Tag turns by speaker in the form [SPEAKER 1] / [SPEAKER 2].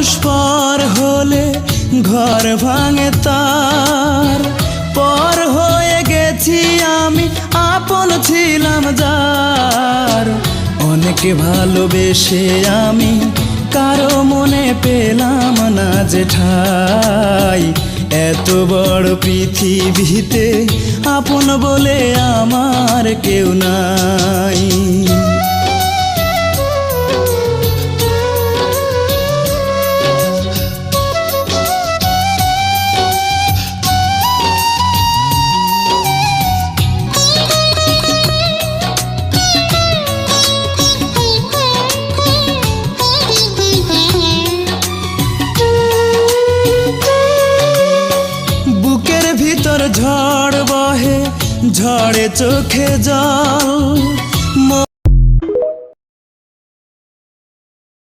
[SPEAKER 1] মানুষ পর হলে ঘর ভাঙে তার, পর হয়ে গেছি আমি, আপন ছিলাম যার। অনেকে ভালোবেসে আমি কারো মনে পেলাম না যে ঠাই। এত বড় পৃথিবীতে আপন বলে আমার কেউ নাই। ঝড় বহে, ঝড়ে চোখে জল,